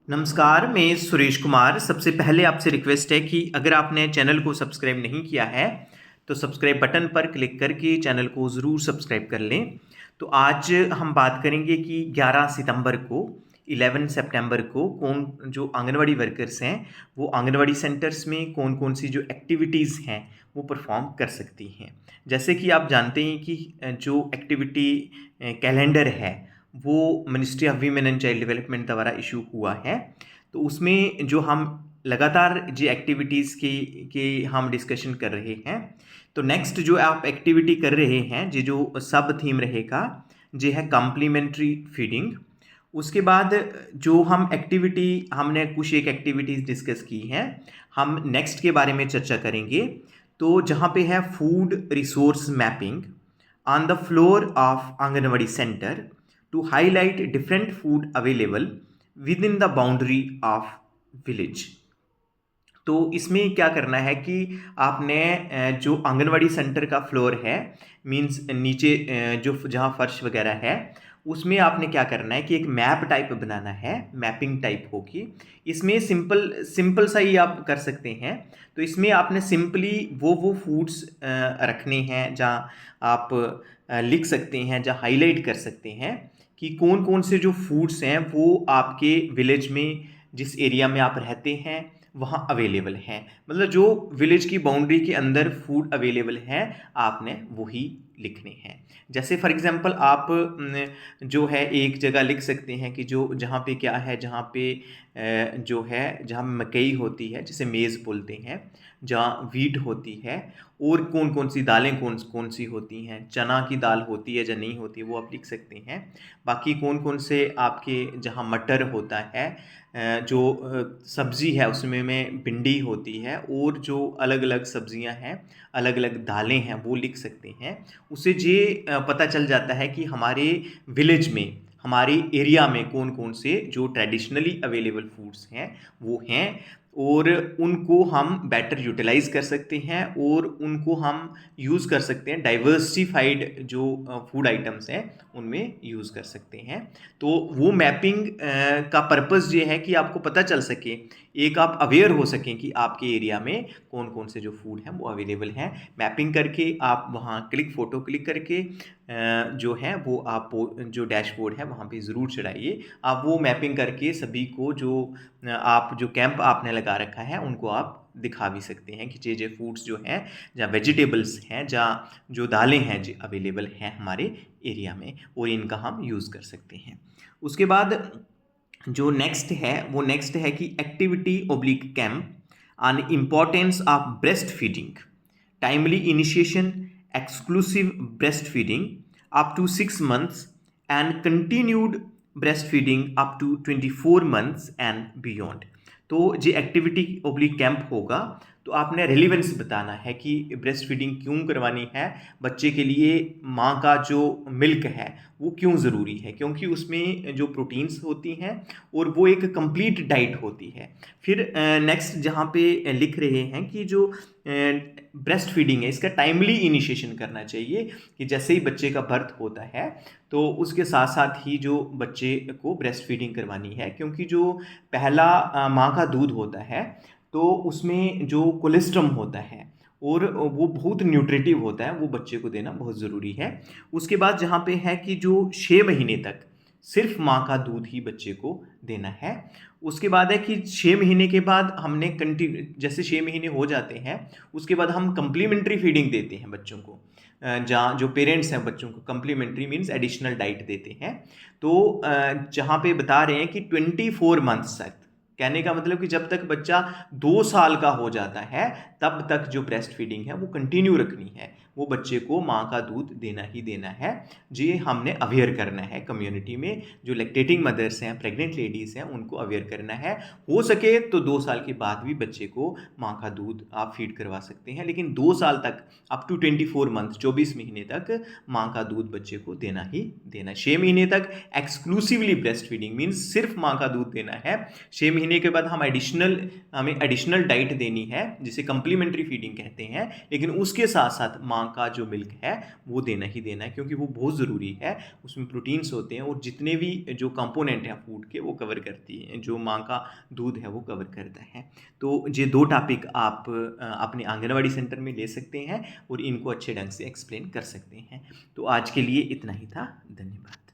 नमस्कार, मैं सुरेश कुमार। सबसे पहले आपसे रिक्वेस्ट है कि अगर आपने चैनल को सब्सक्राइब नहीं किया है, तो सब्सक्राइब बटन पर क्लिक करके चैनल को ज़रूर सब्सक्राइब कर लें। तो आज हम बात करेंगे कि 11 सितंबर को 11 सितंबर को कौन जो आंगनवाड़ी वर्कर्स हैं, वो आंगनवाड़ी सेंटर्स में कौन-कौन सी जो एक्टिविटीज़ हैं, वो परफ़ॉर्म कर सकती हैं। जैसे कि आप जानते हैं कि जो एक्टिविटी कैलेंडर है, वो ministry of women and child development द्वारा इशू हुआ है। तो उसमें जो हम लगातार जो एक्टिविटीज़ की हम डिस्कशन कर रहे हैं। तो नेक्स्ट जो आप एक्टिविटी कर रहे हैं, ये जो सब थीम रहेगा, ये है कॉम्प्लीमेंट्री फीडिंग। उसके बाद जो हम एक्टिविटी हमने कुछ एक एक्टिविटीज़ डिस्कस की हैं, हम नेक्स्ट के बारे में चर्चा करेंगे। तो जहाँ पे है food resource mapping on the floor of anganwadi centre to highlight different food available within the boundary of village। तो इसमें क्या करना है कि आपने जो आंगनवाड़ी सेंटर का फ्लोर है, मींस नीचे जो जहाँ फर्श वगैरह है, उसमें आपने क्या करना है कि एक मैप टाइप बनाना है, मैपिंग टाइप होगी। इसमें सिंपल सिंपल सा ही आप कर सकते हैं। तो इसमें आपने सिंपली वो फूड्स रखने हैं जहाँ आप लिख सकते हैं, जहाँ हाईलाइट कर सकते हैं कि कौन कौन से जो फूड्स हैं वो आपके विलेज में, जिस एरिया में आप रहते हैं, वहाँ अवेलेबल हैं। मतलब जो विलेज की बाउंड्री के अंदर फूड अवेलेबल हैं, आपने वही लिखने हैं। जैसे फॉर एग्जांपल आप जो है एक जगह लिख सकते हैं कि जो जहाँ पे क्या है, जहाँ पे जो है जहाँ मकई होती है, जिसे मेज़ बोलते हैं, जहाँ वीट होती है, और कौन कौन सी दालें कौन कौन सी होती हैं, चना की दाल होती है या नहीं होती है, वो आप लिख सकते हैं। बाकी कौन कौन से आपके जहाँ मटर होता है, जो सब्ज़ी है उसमें में भिंडी होती है, और जो अलग अलग सब्ज़ियाँ हैं, अलग अलग दालें हैं, वो लिख सकते हैं। उससे ये पता चल जाता है कि हमारे विलेज में, हमारे एरिया में कौन कौन से जो ट्रेडिशनली अवेलेबल फूड्स हैं वो हैं, और उनको हम बेटर यूटिलाइज़ कर सकते हैं, और उनको हम यूज़ कर सकते हैं डाइवर्सिफाइड जो फूड आइटम्स हैं उनमें यूज़ कर सकते हैं। तो वो मैपिंग का पर्पस ये है कि आपको पता चल सके, एक आप अवेयर हो सकें कि आपके एरिया में कौन कौन से जो फूड हैं वो अवेलेबल हैं। मैपिंग करके आप वहाँ फ़ोटो क्लिक करके जो है वो आप जो डैशबोर्ड है वहाँ पे ज़रूर चढ़ाइए। आप वो मैपिंग करके सभी को जो आप जो कैंप आपने लगा रखा है उनको आप दिखा भी सकते हैं कि जे फूड्स जो हैं, जहाँ वेजिटेबल्स हैं, जहाँ जो दालें हैं जो अवेलेबल हैं हमारे एरिया में, और इनका हम यूज़ कर सकते हैं। उसके बाद जो नेक्स्ट है कि activity oblique camp on importance of breast feeding, timely initiation, exclusive breastfeeding up to 6 months, and continued breastfeeding up to 24 months and beyond। तो ये एक्टिविटी ओब्लिक कैंप होगा, तो आपने रेलिवेंस बताना है कि ब्रेस्ट फीडिंग क्यों करवानी है, बच्चे के लिए माँ का जो मिल्क है वो क्यों ज़रूरी है, क्योंकि उसमें जो प्रोटीन्स होती हैं और वो एक कंप्लीट डाइट होती है। फिर नेक्स्ट जहाँ पे लिख रहे हैं कि जो ब्रेस्ट फीडिंग है, इसका टाइमली इनिशिएशन करना चाहिए कि जैसे ही बच्चे का बर्थ होता है तो उसके साथ साथ ही जो बच्चे को ब्रेस्ट फीडिंग करवानी है, क्योंकि जो पहला माँ का दूध होता है तो उसमें जो कोलेस्ट्रम होता है और वो बहुत न्यूट्रिटिव होता है, वो बच्चे को देना बहुत ज़रूरी है। उसके बाद जहाँ पे है कि जो 6 महीने तक सिर्फ माँ का दूध ही बच्चे को देना है। उसके बाद है कि 6 महीने के बाद हमने जैसे 6 महीने हो जाते हैं, उसके बाद हम कम्प्लीमेंट्री फीडिंग देते हैं बच्चों को। जहाँ जो पेरेंट्स हैं बच्चों को कम्प्लीमेंट्री मीन्स एडिशनल डाइट देते हैं। तो जहाँ पे बता रहे हैं कि 24 मंथ्स तक, कहने का मतलब कि जब तक बच्चा 2 साल का हो जाता है तब तक जो ब्रेस्ट फीडिंग है वो कंटिन्यू रखनी है, वो बच्चे को माँ का दूध देना ही देना है। ये हमने अवेयर करना है कम्युनिटी में, जो लैक्टेटिंग मदर्स हैं, प्रेग्नेंट लेडीज़ हैं, उनको अवेयर करना है। हो सके तो 2 साल के बाद भी बच्चे को माँ का दूध आप फीड करवा सकते हैं, लेकिन 2 साल तक अप टू 24 मंथ 24 महीने तक माँ का दूध बच्चे को देना ही देना है। 6 महीने तक एक्सक्लूसिवली ब्रेस्ट फीडिंग मीन्स सिर्फ माँ का दूध देना है। 6 महीने के बाद हमें एडिशनल डाइट देनी है, जिसे कम्प्लीमेंट्री फीडिंग कहते हैं, लेकिन उसके साथ साथ माँ का जो मिल्क है वो देना ही देना है, क्योंकि वो बहुत ज़रूरी है। उसमें प्रोटीन्स होते हैं और जितने भी जो कंपोनेंट हैं फूड के वो कवर करती है, जो माँ का दूध है वो कवर करता है। तो ये 2 टॉपिक आप अपने आंगनवाड़ी सेंटर में ले सकते हैं और इनको अच्छे ढंग से एक्सप्लेन कर सकते हैं। तो आज के लिए इतना ही था। धन्यवाद।